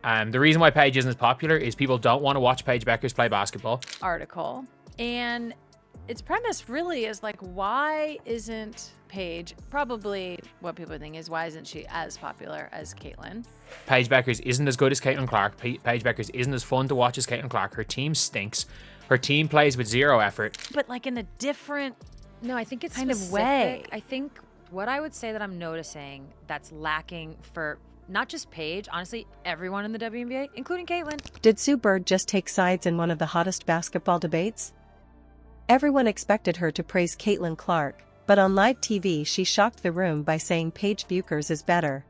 The reason why Paige isn't as popular is people don't want to watch Paige Bueckers play basketball. Article. And its premise really is like, why isn't Paige, probably what people think is, why isn't she as popular as Caitlin? Paige Bueckers isn't as good as Caitlin Clark. Paige Bueckers isn't as fun to watch as Caitlin Clark. Her team stinks. Her team plays with zero effort. But like in a different No, I think it's kind specific. of way. I think what I would say that I'm noticing that's lacking for not just Paige, honestly, everyone in the WNBA, including Caitlin. Did Sue Bird just take sides in one of the hottest basketball debates? Everyone expected her to praise Caitlin Clark, but on live TV she shocked the room by saying Paige Bueckers is better.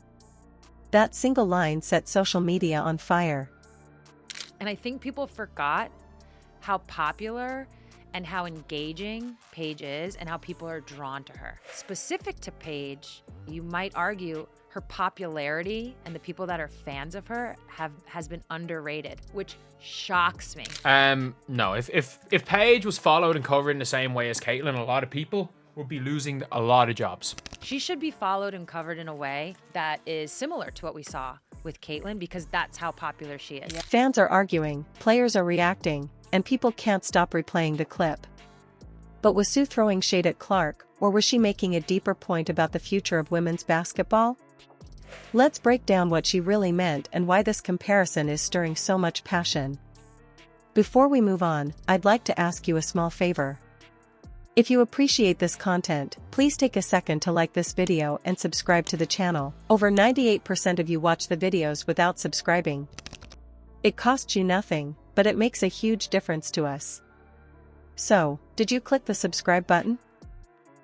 That single line set social media on fire. And I think people forgot how popular and how engaging Paige is and how people are drawn to her. Specific to Paige, you might argue her popularity and the people that are fans of her has been underrated, which shocks me. No, if Paige was followed and covered in the same way as Caitlin, a lot of people would be losing a lot of jobs. She should be followed and covered in a way that is similar to what we saw with Caitlin, because that's how popular she is. Fans are arguing, players are reacting, and people can't stop replaying the clip. But was Sue throwing shade at Clark, or was she making a deeper point about the future of women's basketball? Let's break down what she really meant and why this comparison is stirring so much passion. Before we move on, I'd like to ask you a small favor. If you appreciate this content, please take a second to like this video and subscribe to the channel. Over 98% of you watch the videos without subscribing. It costs you nothing, but it makes a huge difference to us. So, did you click the subscribe button?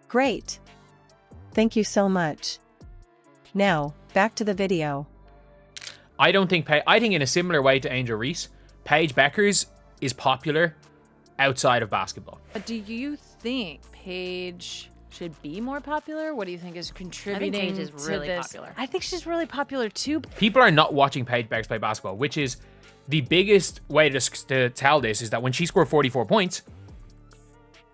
Great! Thank you so much. Now, back to the video. I think in a similar way to Angel Reese, Paige Bueckers is popular outside of basketball. But do you think Paige should be more popular? What do you think is contributing Paige is really to this? popular. I think she's really popular too. People are not watching Paige Bueckers play basketball, which is the biggest way to tell this is that when she scored 44 points,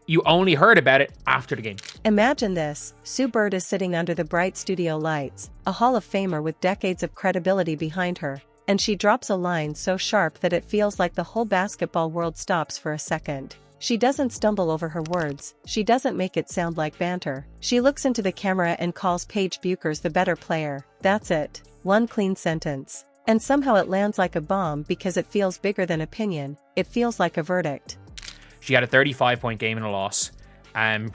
you only heard about it after the game. Imagine this, Sue Bird is sitting under the bright studio lights, a Hall of Famer with decades of credibility behind her, and she drops a line so sharp that it feels like the whole basketball world stops for a second. She doesn't stumble over her words, she doesn't make it sound like banter. She looks into the camera and calls Paige Bueckers the better player. That's it. One clean sentence. And somehow it lands like a bomb because it feels bigger than opinion, it feels like a verdict. She had a 35-point game in a loss.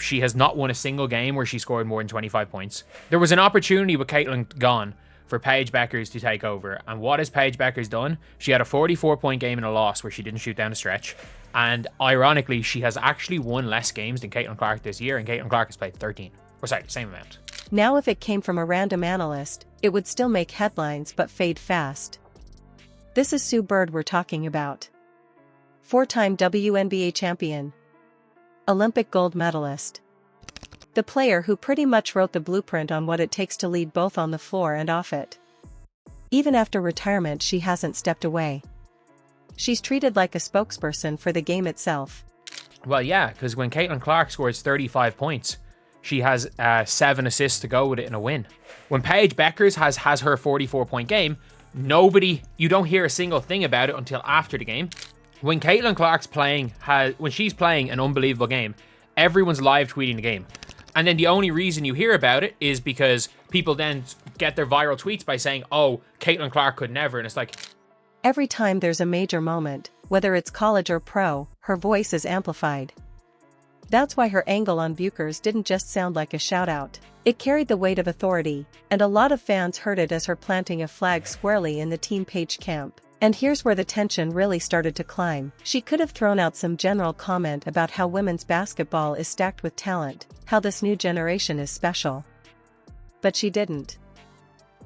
She has not won a single game where she scored more than 25 points. There was an opportunity with Caitlin gone for Paige Bueckers to take over. And what has Paige Bueckers done? She had a 44-point game in a loss where she didn't shoot down the stretch. And ironically, she has actually won less games than Caitlin Clark this year, and Caitlin Clark has played 13. Or sorry, the same amount. Now if it came from a random analyst, it would still make headlines but fade fast. This is Sue Bird we're talking about. Four-time WNBA champion. Olympic gold medalist. The player who pretty much wrote the blueprint on what it takes to lead both on the floor and off it. Even after retirement, she hasn't stepped away. She's treated like a spokesperson for the game itself. Well, yeah, because when Caitlin Clark scores 35 points, she has 7 assists to go with it in a win. When Paige Bueckers has her 44-point game, you don't hear a single thing about it until after the game. When Caitlin Clark's when she's playing an unbelievable game, everyone's live tweeting the game. And then the only reason you hear about it is because people then get their viral tweets by saying, oh, Caitlin Clark could never. And it's like, every time there's a major moment, whether it's college or pro, her voice is amplified. That's why her angle on Bueckers didn't just sound like a shout-out. It carried the weight of authority, and a lot of fans heard it as her planting a flag squarely in the Team Paige camp. And here's where the tension really started to climb. She could have thrown out some general comment about how women's basketball is stacked with talent, how this new generation is special. But she didn't.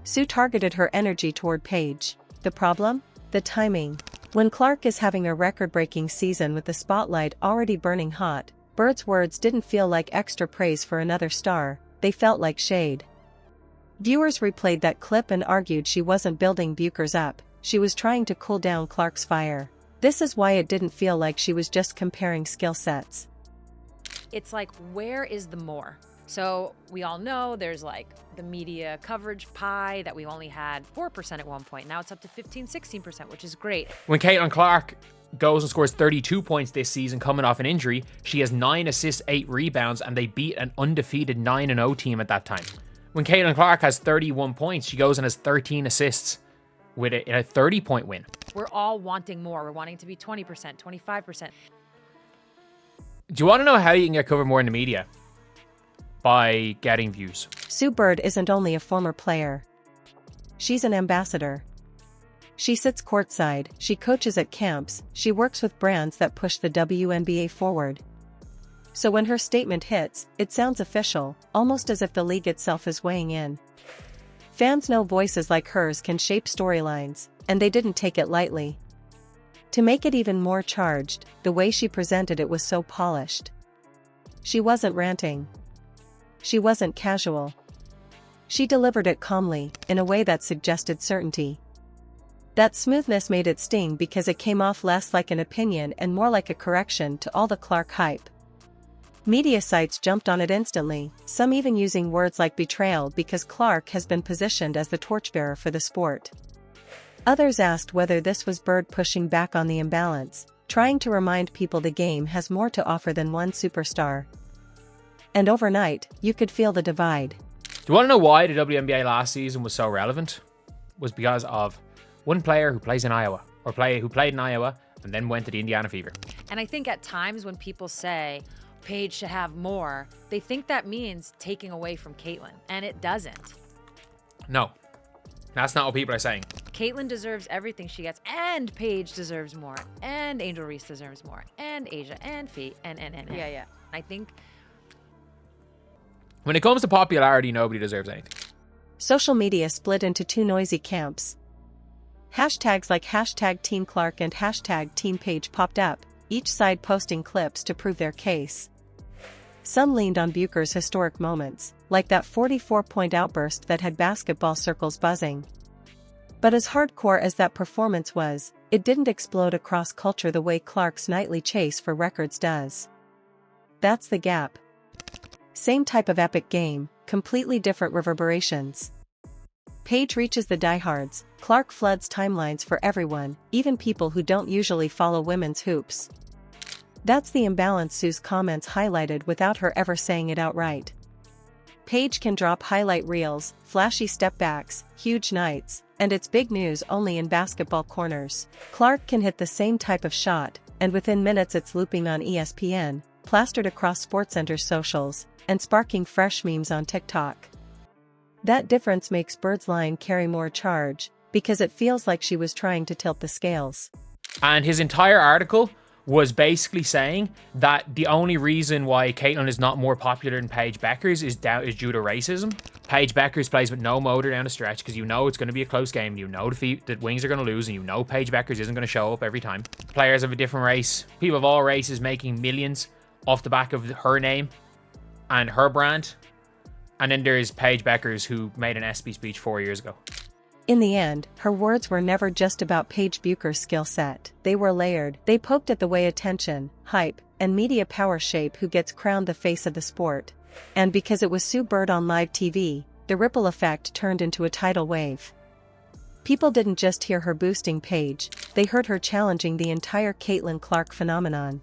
Sue targeted her energy toward Paige. The problem? The timing. When Clark is having a record-breaking season with the spotlight already burning hot, Bird's words didn't feel like extra praise for another star, they felt like shade. Viewers replayed that clip and argued she wasn't building Bueckers up, she was trying to cool down Clark's fire. This is why it didn't feel like she was just comparing skill sets. It's like, where is the more? So we all know there's like the media coverage pie that we only had 4% at one point. Now it's up to 15, 16%, which is great. When Caitlin Clark goes and scores 32 points this season coming off an injury, she has 9 assists, 8 rebounds, and they beat an undefeated 9-0 team at that time. When Caitlin Clark has 31 points, she goes and has 13 assists with a 30-point win. We're all wanting more. We're wanting to be 20%, 25%. Do you want to know how you can get covered more in the media? By getting views. Sue Bird isn't only a former player. She's an ambassador. She sits courtside, she coaches at camps, she works with brands that push the WNBA forward. So when her statement hits, it sounds official, almost as if the league itself is weighing in. Fans know voices like hers can shape storylines, and they didn't take it lightly. To make it even more charged, the way she presented it was so polished. She wasn't ranting. She wasn't casual. She delivered it calmly, in a way that suggested certainty. That smoothness made it sting because it came off less like an opinion and more like a correction to all the Clark hype. Media sites jumped on it instantly, some even using words like betrayal because Clark has been positioned as the torchbearer for the sport. Others asked whether this was Bird pushing back on the imbalance, trying to remind people the game has more to offer than one superstar. And overnight, you could feel the divide. Do you want to know why the WNBA last season was so relevant? It was because of one player who plays in Iowa, who played in Iowa and then went to the Indiana Fever. And I think at times when people say Paige should have more, they think that means taking away from Caitlin, and it doesn't. No, that's not what people are saying. Caitlin deserves everything she gets, and Paige deserves more, and Angel Reese deserves more, and Asia, and Fee, and. Yeah. I think When it comes to popularity, nobody deserves anything. Social media split into two noisy camps. Hashtags like hashtag Team Clark and hashtag Team Paige popped up, each side posting clips to prove their case. Some leaned on Bueckers' historic moments, like that 44-point outburst that had basketball circles buzzing. But as hardcore as that performance was, it didn't explode across culture the way Clark's nightly chase for records does. That's the gap. Same type of epic game, completely different reverberations. Paige reaches the diehards, Clark floods timelines for everyone, even people who don't usually follow women's hoops. That's the imbalance Sue's comments highlighted without her ever saying it outright. Paige can drop highlight reels, flashy step-backs, huge nights, and it's big news only in basketball corners. Clark can hit the same type of shot, and within minutes it's looping on ESPN, plastered across SportsCenter's socials, and sparking fresh memes on TikTok. That difference makes Bird's line carry more charge, because it feels like she was trying to tilt the scales. And his entire article was basically saying that the only reason why Caitlin is not more popular than Paige Bueckers is due to racism. Paige Bueckers plays with no motor down the stretch because you know it's going to be a close game. You know the Wings are going to lose, and you know Paige Bueckers isn't going to show up every time. Players of a different race, people of all races making millions off the back of her name and her brand. And then there's Paige Bueckers, who made an ESPY speech 4 years ago. In the end, her words were never just about Paige Bueckers' skill set. They were layered. They poked at the way attention, hype, and media power shape who gets crowned the face of the sport. And because it was Sue Bird on live TV, the ripple effect turned into a tidal wave. People didn't just hear her boosting Paige, they heard her challenging the entire Caitlin Clark phenomenon.